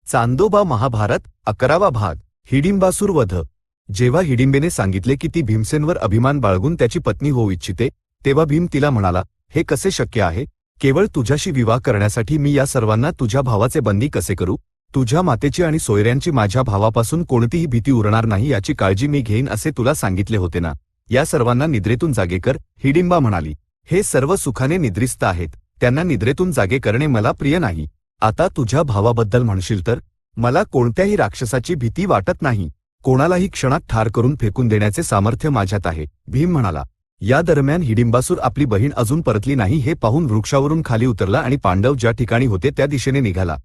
चांदोबा महाभारत 11वा भाग हिडिंबासूर वध। जेव्हा हिडिंबेने सांगितले की ती भीमसेनवर अभिमान बाळगून त्याची पत्नी होऊ इच्छिते, तेव्हा भीम तिला म्हणाला, हे कसे शक्य आहे? केवळ तुझ्याशी विवाह करण्यासाठी मी या सर्वांना तुझ्या भावाचे बंदी कसे करू? तुझ्या मातेची आणि सोयऱ्यांची माझ्या भावापासून कोणतीही भीती उरणार नाही याची काळजी मी घेईन असे तुला सांगितले होते ना। या सर्वांना निद्रेतून जागे कर। हिडिंबा म्हणाली, हे सर्व सुखाने निद्रिस्त आहेत, त्यांना निद्रेतून जागे करणे मला प्रिय नाही। आता तुझ्या भावाबद्दल म्हणशील तर मला कोणत्याही राक्षसाची भीती वाटत नाही, कोणालाही क्षणात ठार करून फेकून देण्याचे सामर्थ्य माझ्यात आहे। भीम म्हणाला। या दरम्यान हिडिंबासूर आपली बहीण अजून परतली नाही हे पाहून वृक्षावरून खाली उतरला आणि पांडव ज्या ठिकाणी होते त्या दिशेने निघाला।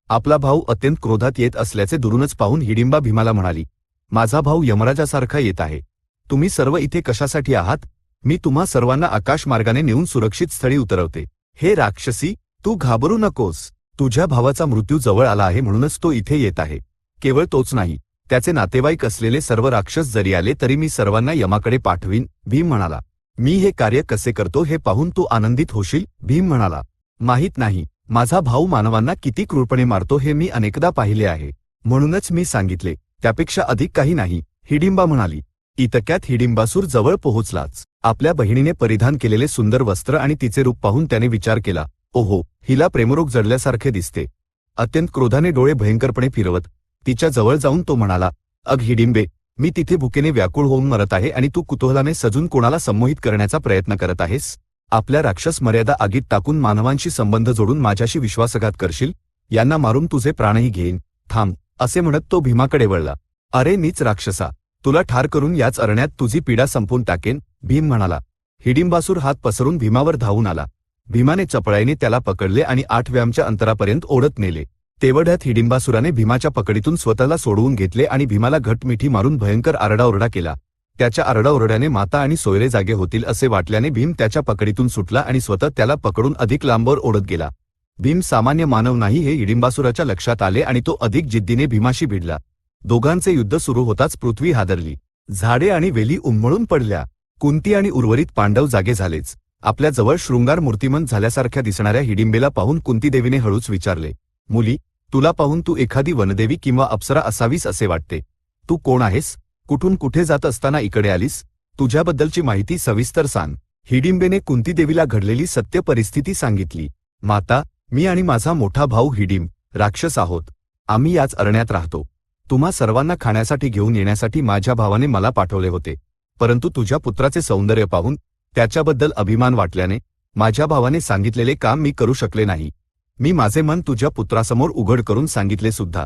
आपला भाऊ अत्यंत क्रोधात येत असल्याचे दुरूनच पाहून हिडिंबा भीमाला म्हणाली, माझा भाऊ यमराजासारखा येत आहे, तुम्ही सर्व इथे कशासाठी आहात? मी तुम्हा सर्वांना आकाश मार्गाने नेऊन सुरक्षित स्थळी उतरवते। हे राक्षसी, तू घाबरू नकोस, तुझ्या भावाचा मृत्यू जवळ आला आहे म्हणूनच तो इथे येत आहे। केवळ तोच नाही, त्याचे नातेवाईक असलेले सर्व राक्षस जरी आले तरी मी सर्वांना यमाकडे पाठवीन। भीम म्हणाला, मी हे कार्य कसे करतो हे पाहून तू आनंदित होशील। भीम म्हणाला, माहित नाही, माझा भाऊ मानवांना किती क्रूरपणे मारतो हे मी अनेकदा पाहिले आहे, म्हणूनच मी सांगितले, त्यापेक्षा अधिक काही नाही। हिडिंबा म्हणाली। इतक्यात हिडिंबासूर जवळ पोहोचलाच। आपल्या बहिणीने परिधान केलेले सुंदर वस्त्र आणि तिचे रूप पाहून त्याने विचार केला, ओहो, हिला प्रेमरोग जडल्यासारखे दिसते। अत्यंत क्रोधाने डोळे भयंकरपणे फिरवत तिच्या जवळ जाऊन तो म्हणाला, अग हिडिंबे, मी तिथे भुकेने व्याकुळ होऊन मरत आहे आणि तू कुतूहलाने सजून कोणाला संमोहित करण्याचा प्रयत्न करत आहेस? आपल्या राक्षस मर्यादा आगीत टाकून मानवांशी संबंध जोडून माझ्याशी विश्वासघात करशील? यांना मारून तुझे प्राणही घेईन। थांब, असे म्हणत तो भीमाकडे वळला। अरे नीच राक्षसा, तुला ठार करून याच अरण्यात तुझी पीडा संपवून टाकेन। भीम म्हणाला। हिडिंबासूर हात पसरून भीमावर धावून आला। भीमाने चपळाईने त्याला पकडले आणि 8 व्यामच्या अंतरापर्यंत ओढत नेले। तेवढ्यात हिडिंबासुराने भीमाच्या पकडीतून स्वतःला सोडवून घेतले आणि भीमाला घटमिठी मारून भयंकर आरडाओरडा केला। त्याच्या आरडाओरड्याने माता आणि सोयरे जागे होतील असे वाटल्याने भीम त्याच्या पकडीतून सुटला आणि स्वतः त्याला पकडून अधिक लांबवर ओढत गेला। भीम सामान्य मानव नाही हे हिडिंबासुराच्या लक्षात आले आणि तो अधिक जिद्दीने भीमाशी भिडला। दोघांचे युद्ध सुरू होताच पृथ्वी हादरली, झाडे आणि वेली उन्मळून पडल्या। कुंती आणि उर्वरित पांडव जागे झालेच। आपल्या जवळ शृंगार मूर्तिमंत झाल्यासारख्या दिसणाऱ्या हिडिंबेला पाहून कुंतीदेवीने हळूच विचारले, मुली, तुला पाहून तू एखादी वनदेवी किंवा अप्सरा असावीस असे वाटते। तू कोण आहेस? कुठून कुठे जात असताना इकडे आलीस? तुझ्याबद्दलची माहिती सविस्तर सांग। हिडिंबेने कुंतीदेवीला घडलेली सत्य परिस्थिती सांगितली। माता, मी आणि माझा मोठा भाऊ हिडिंब राक्षस आहोत। आम्ही याच अरण्यात राहतो। तुम्हा सर्वांना खाण्यासाठी घेऊन येण्यासाठी माझ्या भावाने मला पाठवले होते, परंतु तुझ्या पुत्राचे सौंदर्य पाहून त्याच्याबद्दल अभिमान वाटल्याने माझ्या भावाने सांगितलेले काम मी करू शकले नाही। मी माझे मन तुझ्या पुत्रासमोर उघड करून सांगितले सुद्धा।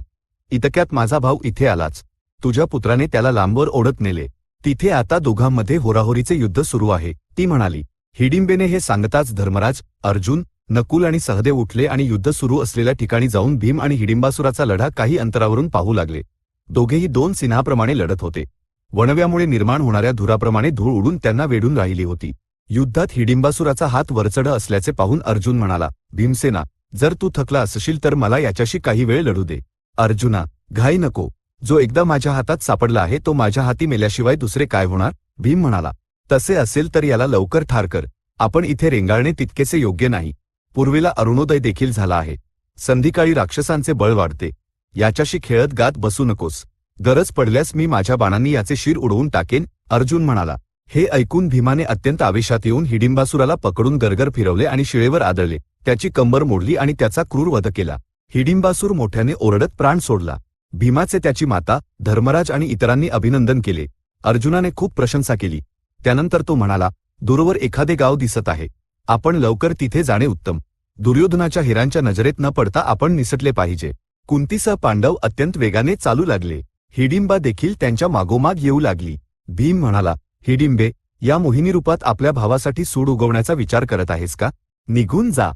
इतक्यात माझा भाऊ इथे आलाच। तुझ्या पुत्राने त्याला लांबवर ओढत नेले। तिथे आता दोघांमध्ये होराहोरीचे युद्ध सुरू आहे, ती म्हणाली। हिडिंबेने हे सांगताच धर्मराज, अर्जुन, नकुल आणि सहदेव उठले आणि युद्ध सुरू असलेल्या ठिकाणी जाऊन भीम आणि हिडिंबासुराचा लढा काही अंतरावरून पाहू लागले। दोघेही 2 सिंहाप्रमाणे लढत होते। वणव्यामुळे निर्माण होणाऱ्या धुराप्रमाणे धूळ उडून त्यांना वेढून राहिली होती। युद्धात हिडिंबासुराचा हात वरचढ असल्याचे पाहून अर्जुन म्हणाला, भीमसेना, जर तू थकला असशील तर मला याच्याशी काही वेळ लढू दे। अर्जुना, घाई नको, जो एकदा माझ्या हातात सापडला आहे तो माझ्या हाती मेल्याशिवाय दुसरे काय होणार? भीम म्हणाला, तसे असेल तर याला लवकर ठार कर। आपण इथे रेंगाळणे तितकेसे योग्य नाही। पूर्वेला अरुणोदय देखील झाला आहे। संध्याकाळी राक्षसांचे बळ वाढते। याच्याशी खेळत गात बसू नकोस। गरज पडल्यास मी माझ्या बाणांनी याचे शिर उडवून टाकेन। अर्जुन म्हणाला। हे ऐकून भीमाने अत्यंत आवेशात येऊन हिडिंबासुराला पकडून गरगर फिरवले आणि शिळेवर आदळले, त्याची कंबर मोडली आणि त्याचा क्रूर वध केला। हिडिंबासूर मोठ्याने ओरडत प्राण सोडला। भीमाचे त्याची माता, धर्मराज आणि इतरांनी अभिनंदन केले। अर्जुनाने खूप प्रशंसा केली। त्यानंतर तो म्हणाला, दूरवर एखादे गाव दिसत आहे, आपण लवकर तिथे जाणे उत्तम। दुर्योधनाच्या हिरांच्या नजरेत न पडता आपण निसटले पाहिजे। कुंतीसह पांडव अत्यंत वेगाने चालू लागले। हिडिंबा देखील त्यांच्या मागोमाग येऊ लागली। भीम म्हणाला, हिडिंबे, या मोहिनी रूपात आपल्या भावासाठी सूड उगवण्याचा विचार करत आहेस का? निघून जा,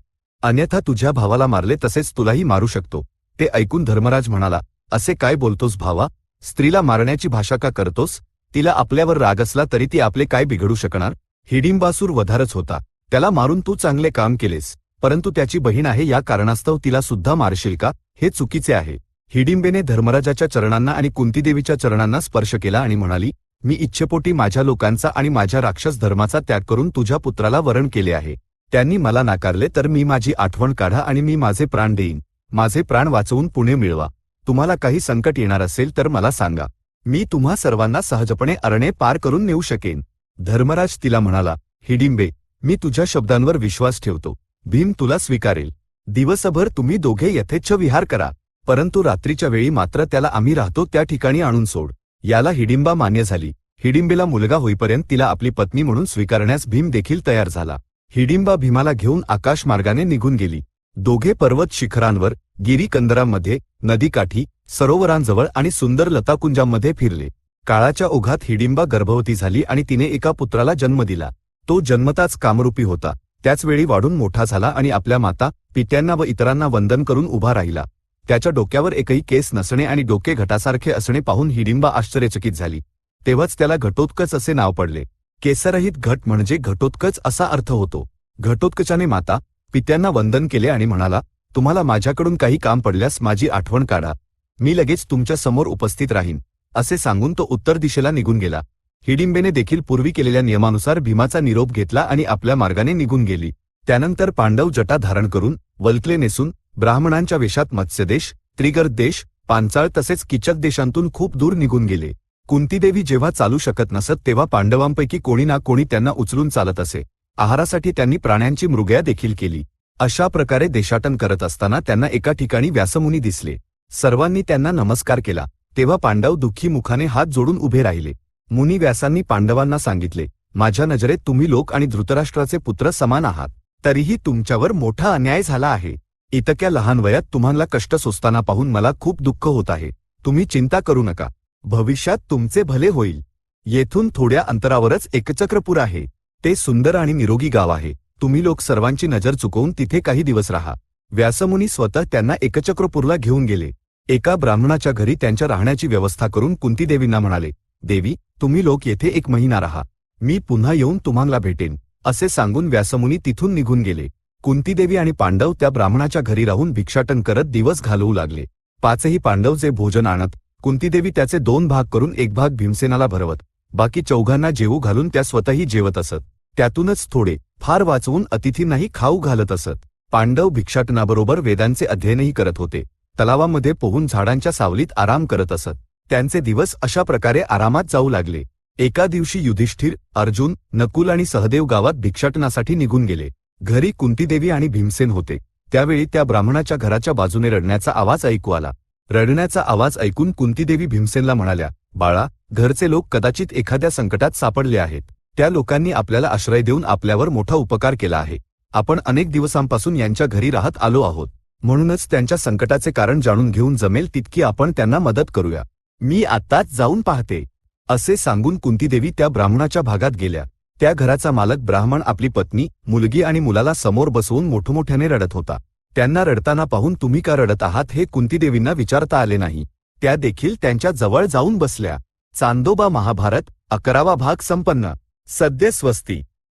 अन्यथा तुझ्या भावाला मारले तसेच तुलाही मारू शकतो। ते ऐकून धर्मराज म्हणाला, असे काय बोलतोस भावा? स्त्रीला मारण्याची भाषा का करतोस? तिला आपल्यावर राग असला तरी ती आपले काय बिघडू शकणार? हिडिंबासूर वधारच होता, त्याला मारून तू चांगले काम केलेस, परंतु त्याची बहीण आहे या कारणास्तव तिला सुद्धा मारशील का? हे चुकीचे आहे। हिडिंबेने धर्मराजाच्या चरणांना आणि कुंतीदेवीच्या चरणांना स्पर्श केला आणि म्हणाली, मी इच्छेपोटी माझ्या लोकांचा आणि माझ्या राक्षस धर्माचा त्याग करून तुझ्या पुत्राला वरण केले आहे। त्यांनी मला नाकारले तर मी माझी आठवण काढा आणि मी माझे प्राण देईन। माझे प्राण वाचवून पुण्य मिळवा। तुम्हाला काही संकट येणार असेल तर मला सांगा, मी तुम्हा सर्वांना सहजपणे अरण्ये पार करून नेऊ शकेन. धर्मराज तिला म्हणाला, हिडिंबे, मी तुझ्या शब्दांवर विश्वास ठेवतो. भीम तुला स्वीकारेल. दिवसभर तुम्ही दोघे यथेच्छ विहार करा, परंतु रात्रीच्या वेळी मात्र त्याला आम्ही राहतो त्या ठिकाणी आणून सोड. याला हिडिंबा मान्य झाली. हिडिंबेला मुलगा होईपर्यंत तिला आपली पत्नी म्हणून स्वीकारण्यास भीम देखील तयार झाला. हिडिंबा भीमाला घेऊन आकाशमार्गाने निघून गेली. दोघे पर्वत शिखरांवर, गिरीकंदरांमध्ये, नदीकाठी, सरोवरांजवळ आणि सुंदर लताकुंजांमध्ये फिरले. काळाच्या ओघात हिडिंबा गर्भवती झाली आणि तिने एका पुत्राला जन्म दिला. तो जन्मताच कामरूपी होता. त्याचवेळी वाढून मोठा झाला आणि आपल्या माता, पित्यांना व इतरांना वंदन करून उभा राहिला. त्याच्या डोक्यावर एकही केस नसणे आणि डोके घटासारखे असणे पाहून हिडिंबा आश्चर्यचकित झाली. तेव्हाच त्याला घटोत्कच असे नाव पडले. केसरहित घट म्हणजे घटोत्कच असा अर्थ होतो. घटोत्कचाने माता, पित्यांना वंदन केले आणि म्हणाला, तुम्हाला माझ्याकडून काही काम पडल्यास माझी आठवण काढा, मी लगेच तुमच्या समोर उपस्थित राहीन, असे सांगून तो उत्तर दिशेला निघून गेला. हिडिंबेने देखील पूर्वी केलेल्या नियमानुसार भीमाचा निरोप घेतला आणि आपल्या मार्गाने निघून गेली. त्यानंतर पांडव जटा धारण करून, वल्कले नेसून, ब्राह्मणांच्या वेशात मत्स्यदेश, त्रिगर्त देश, पांचाळ तसेच किचक देशांतून खूप दूर निघून गेले. कुंतीदेवी जेव्हा चालू शकत नसत तेव्हा पांडवांपैकी कोणी ना कोणी त्यांना उचलून चालत असे. आहारासाठी त्यांनी प्राण्यांची मृगया देखील केली. अशा प्रकारे देशाटन करत असताना त्यांना एका ठिकाणी व्यासमुनी दिसले. सर्वांनी त्यांना नमस्कार केला. तेव्हा पांडव दुःखी मुखाने हात जोडून उभे राहिले. मुनी व्यासांनी पांडवांना सांगितले, माझ्या नजरेत तुम्ही लोक आणि धृतराष्ट्राचे पुत्र समान आहात, तरीही तुमच्यावर मोठा अन्याय झाला आहे. इतक्या लहान वयात तुम्हाला कष्ट सोसताना पाहून मला खूप दुःख होत आहे. तुम्ही चिंता करू नका, भविष्यात तुमचे भले होईल. येथून थोड्या अंतरावरच एकचक्रपूर आहे. ते सुंदर आणि निरोगी गाव आहे. तुम्ही लोक सर्वांची नजर चुकवून तिथे काही दिवस राहा. व्यासमुनी स्वतः त्यांना एकचक्रपूरला घेऊन गेले. एका ब्राह्मणाच्या घरी त्यांच्या राहण्याची व्यवस्था करून कुंतीदेवींना म्हणाले, देवी, तुम्ही लोक येथे 1 महिना राहा, मी पुन्हा येऊन तुम्हाला भेटेन, असे सांगून व्यासमुनी तिथून निघून गेले. कुंतीदेवी आणि पांडव त्या ब्राह्मणाच्या घरी राहून भिक्षाटन करत दिवस घालवू लागले. 5ही पांडव जे भोजन आणत, कुंतीदेवी त्याचे 2 भाग करून एक भाग भीमसेनाला भरवत, बाकी चौघांना जेवू घालून त्या स्वतःही जेवत असत. त्यातूनच थोडे फार वाचवून अतिथींनाही खाऊ घालत असत. पांडव भिक्षाटनाबरोबर वेदांचे अध्ययनही करत होते. तलावामध्ये पोहून झाडांच्या सावलीत आराम करत असत. त्यांचे दिवस अशा प्रकारे आरामात जाऊ लागले. एका दिवशी युधिष्ठिर, अर्जुन, नकुल आणि सहदेव गावात भिक्षाटनासाठी निघून गेले. घरी कुंतीदेवी आणि भीमसेन होते. त्यावेळी त्या ब्राह्मणाच्या घराच्या बाजूने रडण्याचा आवाज ऐकू आला. रडण्याचा आवाज ऐकून कुंतीदेवी भीमसेनला म्हणाल्या, बाळा, घरचे लोक कदाचित एखाद्या संकटात सापडले आहेत. त्या लोकांनी आपल्याला आश्रय देऊन आपल्यावर मोठा उपकार केला आहे. आपण अनेक दिवसांपासून यांच्या घरी राहत आलो आहोत, म्हणूनच त्यांच्या संकटाचे कारण जाणून घेऊन जमेल तितकी आपण त्यांना मदत करूया. मी आत्ताच जाऊन पाहते, असे सांगून कुंतीदेवी त्या ब्राह्मणाच्या भागात गेल्या. त्या घराचा मालक ब्राह्मण आपली पत्नी, मुलगी आणि मुलाला समोर बसवून मोठमोठ्याने रडत होता. त्यांना रडताना पाहून तुम्ही का रडत आहात हे कुंतीदेवींना विचारता आले नाही. त्या देखील त्यांच्या जवळ जाऊन बसल्या. चांदोबा महाभारत 11वा भाग संपन्न. सद्य स्वस्ती.